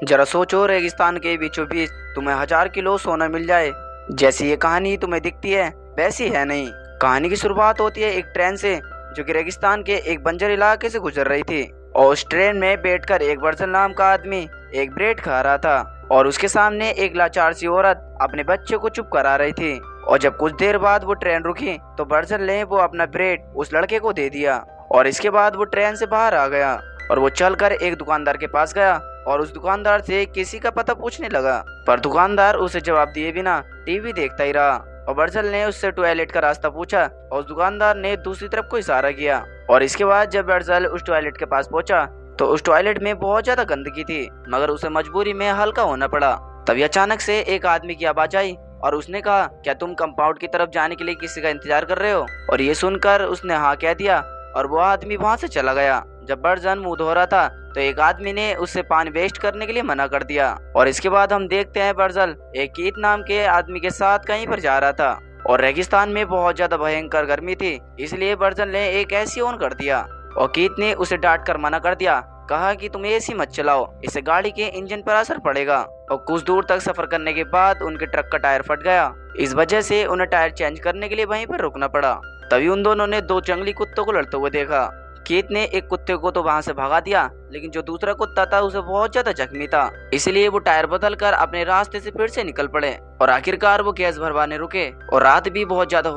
जरा सोचो, रेगिस्तान के बीचों बीच तुम्हें 1000 किलो सोना मिल जाए। जैसी ये कहानी तुम्हें दिखती है वैसी है नहीं। कहानी की शुरुआत होती है एक ट्रेन से, जो कि रेगिस्तान के एक बंजर इलाके से गुजर रही थी। और उस ट्रेन में बैठकर एक बर्जन नाम का आदमी एक ब्रेड खा रहा था, और उसके सामने एक लाचार सी औरत अपने बच्चे को चुप करा रही थी। और जब कुछ देर बाद वो ट्रेन रुकी तो बर्जन ने वो अपना ब्रेड उस लड़के को दे दिया, और इसके बाद वो ट्रेन से बाहर आ गया। और वो चलकर एक दुकानदार के पास गया और उस दुकानदार से किसी का पता पूछने लगा, पर दुकानदार उसे जवाब दिए बिना टीवी देखता ही रहा। और बर्जल ने उससे टॉयलेट का रास्ता पूछा और उस दुकानदार ने दूसरी तरफ को इशारा किया। और इसके बाद जब बर्जल उस टॉयलेट के पास पहुंचा तो उस टॉयलेट में बहुत ज्यादा गंदगी थी, मगर उसे मजबूरी में हल्का होना पड़ा। तभी अचानक से एक आदमी की आवाज आई और उसने कहा, क्या तुम कंपाउंड की तरफ जाने के लिए किसी का इंतजार कर रहे हो? और ये सुनकर उसने हाँ कह दिया और वो आदमी वहाँ से चला गया। जब बर्जन मुंह धो रहा था तो एक आदमी ने उससे पानी वेस्ट करने के लिए मना कर दिया। और इसके बाद हम देखते हैं बर्जल एक कीत नाम के आदमी के साथ कहीं पर जा रहा था, और रेगिस्तान में बहुत ज्यादा भयंकर गर्मी थी, इसलिए बर्जल ने एक एसी ऑन कर दिया। और कीत ने उसे डांट कर मना कर दिया, कहा कि तुम एसी मत चलाओ, इससे गाड़ी के इंजन पर असर पड़ेगा। और कुछ दूर तक सफर करने के बाद उनके ट्रक का टायर फट गया। इस वजह से उन्हें टायर चेंज करने के लिए वहीं पर रुकना पड़ा। तभी उन दोनों ने दो जंगली कुत्तों को लड़ते हुए देखा। कीत ने एक कुत्ते को तो वहां से भगा दिया, लेकिन जो दूसरा कुत्ता था उसे बहुत ज्यादा जख्मी था, इसलिए वो टायर बदल कर अपने रास्ते से फिर से निकल पड़े। और आखिरकार वो गैस भरवाने रुके। और रात बहुत ज्यादा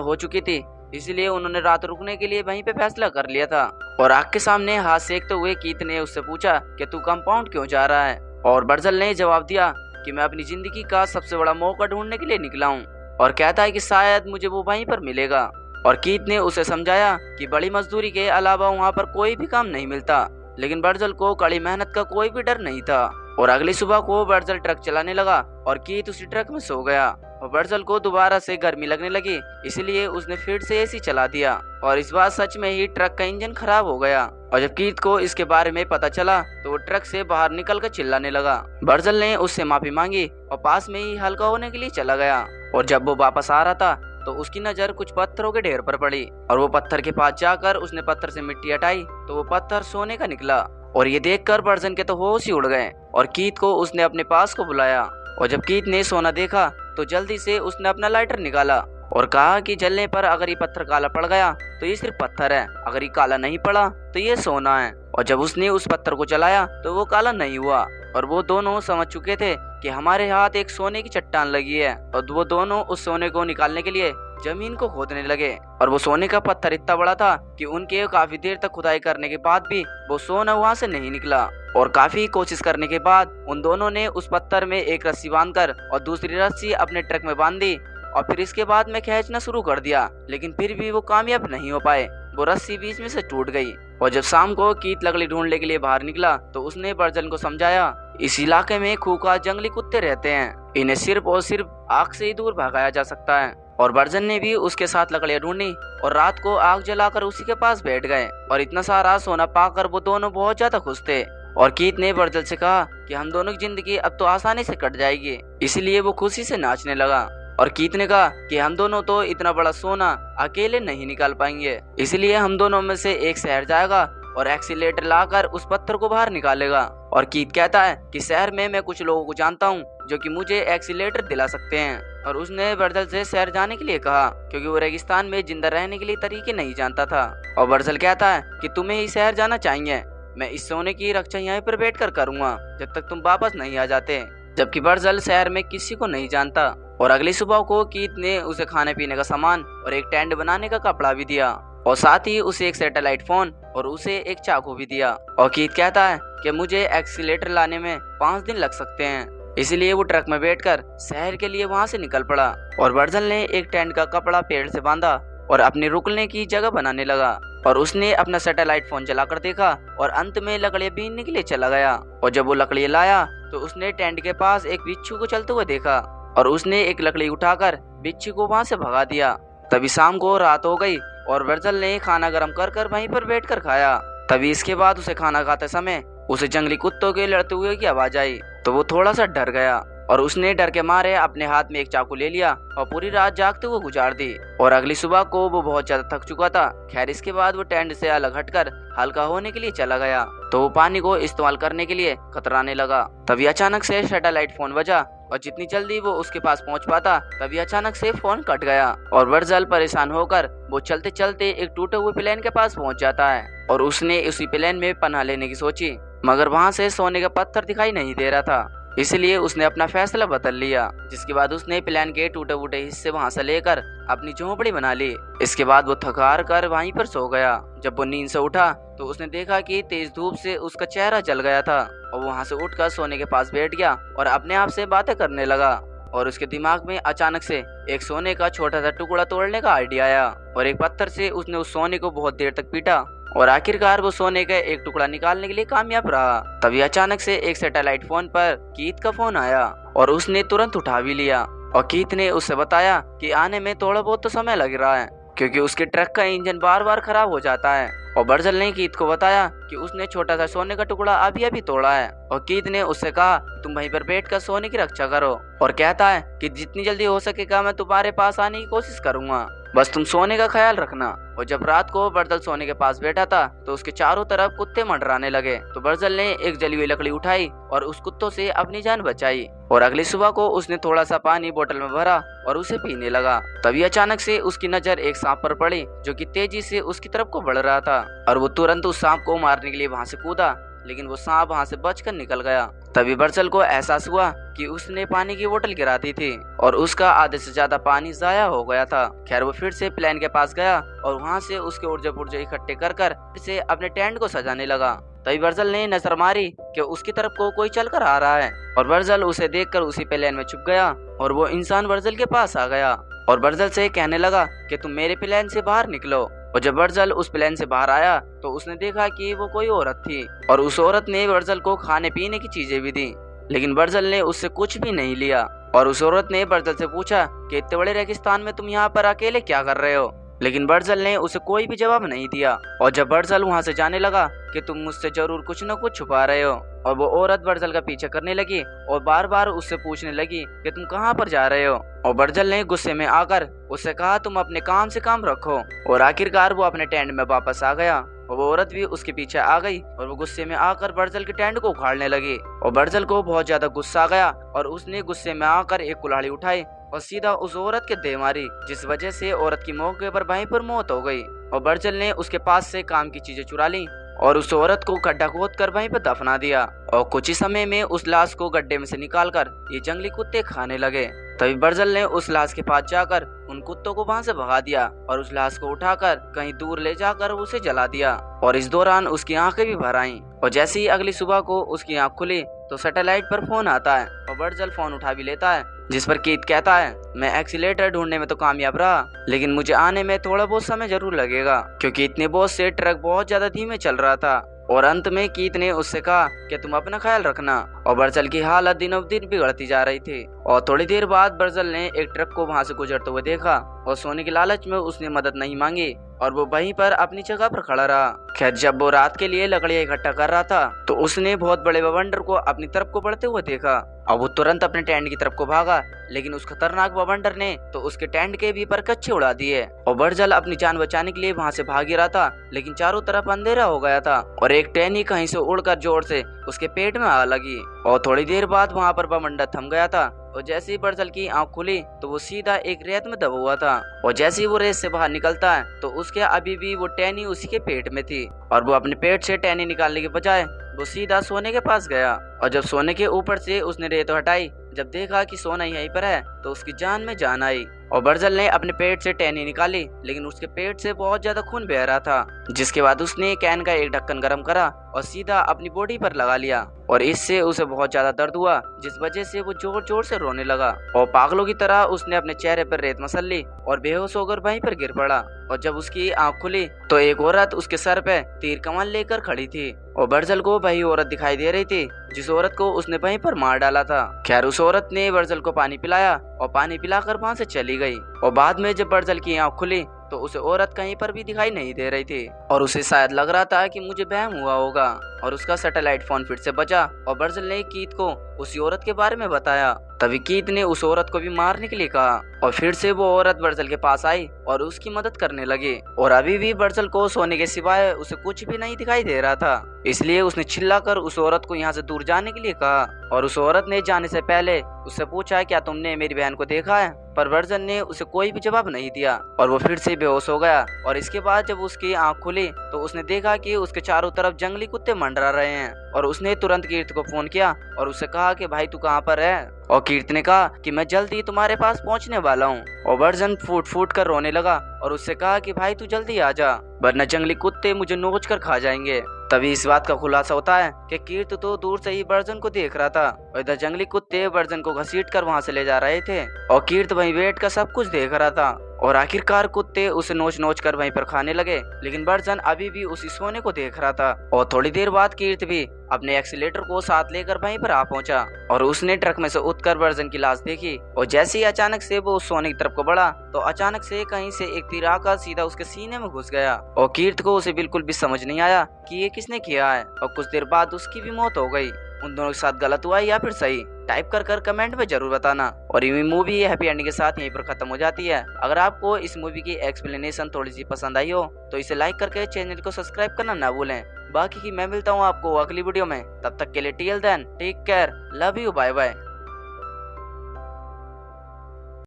हो चुकी थी, इसलिए उन्होंने रात रुकने के लिए वहीं पे फैसला कर लिया था। और आग के सामने हाथ सेकते हुए कीत ने उससे पूछा कि तू कंपाउंड क्यों जा रहा है? और बर्जल ने जवाब दिया कि मैं अपनी जिंदगी का सबसे बड़ा मौका ढूंढने के लिए निकला हूँ, और कहता है कि शायद मुझे वो वहीं पर मिलेगा। और कीत ने उसे समझाया कि बड़ी मजदूरी के अलावा वहाँ पर कोई भी काम नहीं मिलता, लेकिन बर्जल को कड़ी मेहनत का कोई भी डर नहीं था। और अगली सुबह को बर्जल ट्रक चलाने लगा और कीत उसी ट्रक में सो गया। और बर्जल को दोबारा से गर्मी लगने लगी, इसलिए उसने फिर से एसी चला दिया, और इस बार सच में ही ट्रक का इंजन खराब हो गया। और जब कीत को इसके बारे में पता चला तो वो ट्रक से बाहर निकलकर चिल्लाने लगा। बर्जल ने उससे माफी मांगी और पास में ही हल्का होने के लिए चला गया। और जब वो वापस आ रहा था तो उसकी नजर कुछ पत्थरों के ढेर पर पड़ी, और वो पत्थर के पास जाकर उसने पत्थर से मिट्टी हटाई तो वो पत्थर सोने का निकला। और ये देखकर बर्जन के तो होश ही उड़ गए, और कीत को उसने अपने पास को बुलाया। और जब कीत ने सोना देखा तो जल्दी से उसने अपना लाइटर निकाला और कहा कि जलने पर अगर ये पत्थर काला पड़ गया तो ये सिर्फ पत्थर है, अगर ये काला नहीं पड़ा तो ये सोना है। और जब उसने उस पत्थर को जलाया तो वो काला नहीं हुआ, और वो दोनों समझ चुके थे कि हमारे हाथ एक सोने की चट्टान लगी है। और वो दोनों उस सोने को निकालने के लिए जमीन को खोदने लगे, और वो सोने का पत्थर इतना बड़ा था कि उनके काफी देर तक खुदाई करने के बाद भी वो सोना वहाँ से नहीं निकला। और काफी कोशिश करने के बाद उन दोनों ने उस पत्थर में एक रस्सी बांधकर और दूसरी रस्सी अपने ट्रक में बांध दी, और फिर इसके बाद में खींचना शुरू कर दिया, लेकिन फिर भी वो कामयाब नहीं हो पाए। वो रस्सी बीच में से टूट गई। और जब शाम को कीत लकड़ी ढूंढने के लिए बाहर निकला तो उसने बर्जन को समझाया, इस इलाके में खूंखार जंगली कुत्ते रहते हैं, इन्हें सिर्फ और सिर्फ आग से ही दूर भगाया जा सकता है। और बर्जन ने भी उसके साथ लकड़ियां ढूंढी और रात को आग जलाकर उसी के पास बैठ गए। और इतना सारा सोना पाकर वो दोनों बहुत ज्यादा खुश थे। और कीत ने बर्जल से कहा कि हम दोनों की जिंदगी अब तो आसानी से कट जाएगी, इसलिए वो खुशी से नाचने लगा। और कीत ने कहा कि हम दोनों तो इतना बड़ा सोना अकेले नहीं निकाल पाएंगे, इसलिए हम दोनों में से एक शहर जाएगा और एक्सीलेटर लाकर उस पत्थर को बाहर निकालेगा। और कीत कहता है कि शहर में मैं कुछ लोगों को जानता हूँ जो कि मुझे एक्सीलेटर दिला सकते हैं। और उसने बर्जल से शहर जाने के लिए कहा, क्योंकि वो रेगिस्तान में जिंदा रहने के लिए तरीके नहीं जानता था। और बर्जल कहता है कि तुम्हें ही शहर जाना चाहिए, मैं इस सोने की रक्षा यहाँ पर बैठ कर करूँगा जब तक तुम वापस नहीं आ जाते। जबकि बर्जल शहर में किसी को नहीं जानता। और अगली सुबह को कीत ने उसे खाने पीने का सामान और एक टेंट बनाने का कपड़ा भी दिया, और साथ ही उसे एक सैटेलाइट फोन और उसे एक चाकू भी दिया। और कीत कहता है कि मुझे एक्सीलेटर लाने में 5 दिन लग सकते हैं, इसलिए वो ट्रक में बैठकर शहर के लिए वहाँ से निकल पड़ा। और बर्जल ने एक टेंट का कपड़ा पेड़ से बांधा और अपने रुकने की जगह बनाने लगा। और उसने अपना सैटेलाइट फोन जलाकर देखा और अंत में लकड़ियां बीनने के लिए चला गया। और जब वो लकड़ियां लाया तो उसने टेंट के पास एक बिच्छू को चलते हुए देखा, और उसने एक लकड़ी उठाकर बिच्छू को वहां से भगा दिया। तभी शाम को रात हो गई और बर्जल ने खाना गर्म कर कर वहीं पर बैठकर खाया। तभी इसके बाद उसे खाना खाते समय उसे जंगली कुत्तों के लड़ते हुए की आवाज आई, तो वो थोड़ा सा डर गया। और उसने डर के मारे अपने हाथ में एक चाकू ले लिया और पूरी रात जागते हुए गुजार दी। और अगली सुबह को वो बहुत ज्यादा थक चुका था। खैर इसके बाद वो टेंट से अलग हटकर हल्का होने के लिए चला गया, तो वो पानी को इस्तेमाल करने के लिए कतराने लगा। तभी अचानक से सैटेलाइट फोन बजा और जितनी जल्दी वो उसके पास पहुंच पाता तभी अचानक से फोन कट गया। और बर्जल परेशान होकर वो चलते चलते एक टूटे हुए प्लेन के पास पहुंच जाता है और उसने उसी प्लेन में पनाह लेने की सोची, मगर वहां से सोने का पत्थर दिखाई नहीं दे रहा था, इसलिए उसने अपना फैसला बदल लिया। जिसके बाद उसने प्लान के टूटे फूटे हिस्से वहां से लेकर अपनी झोपड़ी बना ली। इसके बाद वो थक हार कर वहीं पर सो गया। जब वो नींद से उठा तो उसने देखा कि तेज धूप से उसका चेहरा जल गया था और वहां से उठकर सोने के पास बैठ गया और अपने आप से बातें करने लगा। और उसके दिमाग में अचानक से एक सोने का छोटा सा टुकड़ा तोड़ने का आइडिया आया और एक पत्थर से उसने उस सोने को बहुत देर तक पीटा और आखिरकार वो सोने का एक टुकड़ा निकालने के लिए कामयाब रहा। तभी अचानक से एक सैटेलाइट फोन पर कीथ का फोन आया और उसने तुरंत उठा भी लिया। और कीथ ने उससे बताया कि आने में थोड़ा बहुत तो समय लग रहा है क्योंकि उसके ट्रक का इंजन बार बार खराब हो जाता है। और बर्जल ने कीथ को बताया कि उसने छोटा सा सोने का टुकड़ा अभी अभी तोड़ा है। और कीथ ने उससे कहा तुम वहीं पर बैठकर सोने की रक्षा करो और कहता है कि जितनी जल्दी हो सकेगा मैं तुम्हारे पास आने की कोशिश करूंगा, बस तुम सोने का ख्याल रखना। और जब रात को बर्जल सोने के पास बैठा था तो उसके चारों तरफ कुत्ते मंडराने लगे, तो बर्जल ने एक जली हुई लकड़ी उठाई और उस कुत्तों से अपनी जान बचाई। और अगली सुबह को उसने थोड़ा सा पानी बोतल में भरा और उसे पीने लगा। तभी अचानक से उसकी नजर एक सांप पर पड़ी जो कि तेजी से उसकी तरफ को बढ़ रहा था और वो तुरंत उस सांप को मारने के लिए वहां से कूदा, लेकिन वो सांप वहां से बचकर निकल गया। तभी बर्जल को एहसास हुआ कि उसने पानी की बोतल गिरा दी थी और उसका आधे से ज्यादा पानी जाया हो गया था। खैर वो फिर से प्लेन के पास गया और वहां से उसके ऊर्जा पुर्जे इकट्ठे कर फिर से अपने टेंट को सजाने लगा। तभी बर्जल ने नजर मारी कि उसकी तरफ को कोई चलकर आ रहा है और बर्जल उसे देखकर उसी प्लेन में छुप गया और वो इंसान बर्जल के पास आ गया और बर्जल से कहने लगा कि तुम मेरे प्लेन से बाहर निकलो। और जब बर्जल उस प्लेन से बाहर आया तो उसने देखा कि वो कोई औरत थी और उस औरत ने बर्जल को खाने पीने की चीजें भी दी, लेकिन बर्जल ने उससे कुछ भी नहीं लिया। और उस औरत ने बर्जल से पूछा कि इतने बड़े रेगिस्तान में तुम यहाँ पर अकेले क्या कर रहे हो, लेकिन बर्जल ने उसे कोई भी जवाब नहीं दिया। और जब बर्जल वहाँ से जाने लगा कि तुम मुझसे जरूर कुछ न कुछ छुपा रहे हो, और वो औरत बर्जल का पीछे करने लगी और बार बार उससे पूछने लगी कि तुम कहाँ पर जा रहे हो। और बर्जल ने गुस्से में आकर उससे कहा तुम अपने काम से काम रखो। और आखिरकार वो अपने टेंट में वापस आ गया और वो औरत भी उसके पीछे आ गई और वो गुस्से में आकर बर्जल के टेंट को उखाड़ने लगी। और बर्जल को बहुत ज्यादा गुस्सा आ गया और उसने गुस्से में आकर एक कुल्हाड़ी उठाई और सीधा उस औरत के दे मारी, जिस वजह से औरत की मौके पर वहीं पर मौत हो गई। और बर्जल ने उसके पास से काम की चीजें चुरा ली और उस औरत को गड्ढा खोद कर वहीं पर दफना दिया। और कुछ ही समय में उस लाश को गड्ढे में से निकालकर ये जंगली कुत्ते खाने लगे। तभी बर्जल ने उस लाश के पास जाकर उन कुत्तों को वहां से भगा दिया और उस लाश को उठाकर कहीं दूर ले जाकर उसे जला दिया। और इस दौरान उसकी आंखें भी भर आईं। और जैसे ही अगली सुबह को उसकी आंख खुली तो सैटेलाइट पर फोन आता है और बर्जल फोन उठा भी लेता है, जिस पर कीथ कहता है मैं एक्सीलेटर ढूंढने में तो कामयाब रहा, लेकिन मुझे आने में थोड़ा बहुत समय जरूर लगेगा क्योंकि इतने बहुत से ट्रक बहुत ज्यादा धीमे चल रहा था। और अंत में कीथ ने उससे कहा कि तुम अपना ख्याल रखना। और बर्जल की हालत दिनों दिन बिगड़ती जा रही थी। और थोड़ी देर बाद बर्जल ने एक ट्रक को वहां से गुजरते हुए देखा और सोने की लालच में उसने मदद नहीं मांगी और वो वहीं पर अपनी जगह पर खड़ा रहा। खैर जब वो रात के लिए लकड़ियां इकट्ठा कर रहा था तो उसने बहुत बड़े बवंडर को अपनी तरफ को बढ़ते हुए देखा और वो तुरंत अपने टेंट की तरफ को भागा, लेकिन उस खतरनाक बवंडर ने तो उसके टेंट के भी पर कच्चे उड़ा दिए। और बर्जल अपनी जान बचाने के लिए वहां से भाग ही रहा था, लेकिन चारों तरफ अंधेरा हो गया था और एक टहनी कहीं से उड़कर जोर से उसके पेट में आ लगी। और थोड़ी देर बाद वहां पर बवंडर थम गया था और जैसे ही बर्जल की आंख खुली तो वो सीधा एक रेत में दबा हुआ था। और जैसे ही वो रेत से बाहर निकलता है तो उसके अभी भी वो टहनी उसी के पेट में थी और वो अपने पेट से टहनी निकालने के बजाय वो सीधा सोने के पास गया। और जब सोने के ऊपर से उसने रेत हटाई, जब देखा कि सोना यहीं पर है तो उसकी जान में जान आई। और बर्जल ने अपने पेट से टहनी निकाली, लेकिन उसके पेट से बहुत ज्यादा खून बह रहा था, जिसके बाद उसने कैन का एक ढक्कन गर्म करा और सीधा अपनी बॉडी पर लगा लिया। और इससे उसे बहुत ज्यादा दर्द हुआ, जिस वजह से वो जोर जोर से रोने लगा और पागलों की तरह उसने अपने चेहरे पर रेत मसल ली और बेहोश होकर वहीं पर गिर पड़ा। और जब उसकी आंख खुली तो एक औरत उसके सर पे तीर कमान लेकर खड़ी थी और बर्जल को वही औरत दिखाई दे रही थी जिस औरत को उसने वहीं पर मार डाला था। खैर उस औरत ने बर्जल को पानी पिलाया और पानी पिलाकर वहां से चली गई। और बाद में जब बर्जल की आंख खुली तो उसे औरत कहीं पर भी दिखाई नहीं दे रही थी और उसे शायद लग रहा था कि मुझे वहम हुआ होगा। और उसका सैटेलाइट फोन फिर से बजा और बर्जल ने कीथ को उसी औरत के बारे में बताया। तभी कीथ ने उस औरत को भी मारने के लिए कहा और फिर से वो औरत बर्जल के पास आई और उसकी मदद करने लगी। और अभी भी बर्जल को सोने के सिवाय उसे कुछ भी नहीं दिखाई दे रहा था, इसलिए उसने चिल्लाकर उस औरत को यहाँ से दूर जाने के लिए कहा। और उस औरत ने जाने से पहले उससे पूछा, क्या तुमने मेरी बहन को देखा है? पर बर्जन ने उसे कोई भी जवाब नहीं दिया और वो फिर से बेहोश हो गया। और इसके बाद जब उसकी आंख खुली तो उसने देखा कि उसके चारों तरफ जंगली कुत्ते मंडरा रहे हैं। और उसने तुरंत कीर्त को फोन किया और उससे कहा कि भाई तू कहाँ पर है? और कीर्त ने कहा कि मैं जल्द ही तुम्हारे पास पहुंचने वाला हूँ। और बर्जन फूट फूट कर रोने लगा और उससे कहा कि भाई तू जल्दी आ जा, वरना जंगली कुत्ते मुझे नोच कर खा जाएंगे। तभी इस बात का खुलासा होता है कि कीर्त तो दूर से ही बर्जन को देख रहा था और इधर जंगली कुत्ते बर्जन को घसीट कर वहां से ले जा रहे थे और कीर्त वहीं बैठ कर सब कुछ देख रहा था। और आखिरकार कुत्ते उसे नोच नोच कर वहीं पर खाने लगे, लेकिन बर्जन अभी भी उसी सोने को देख रहा था। और थोड़ी देर बाद कीर्त भी अपने एक्सीलेटर को साथ लेकर वहीं पर आ पहुंचा और उसने ट्रक में से उतरकर बर्जन की लाश देखी। और जैसे ही अचानक से वो उस सोने की तरफ को बढ़ा तो अचानक से कहीं से एक तीर आकर सीधा उसके सीने में घुस गया। और कीर्त को उसे बिल्कुल भी समझ नहीं आया कि ये किसने किया है। और कुछ देर बाद उसकी भी मौत हो गई। उन दोनों के साथ गलत हुआ या फिर सही, टाइप कर कमेंट में जरूर बताना। और ये मूवी हैप्पी एंडिंग के साथ यहीं पर खत्म हो जाती है। अगर आपको इस मूवी की एक्सप्लेनेशन थोड़ी सी पसंद आई हो तो इसे लाइक करके चैनल को सब्सक्राइब करना ना भूलें। बाकी की मैं मिलता हूँ आपको अगली वीडियो में, तब तक के लिए till then take care, love you, bye bye.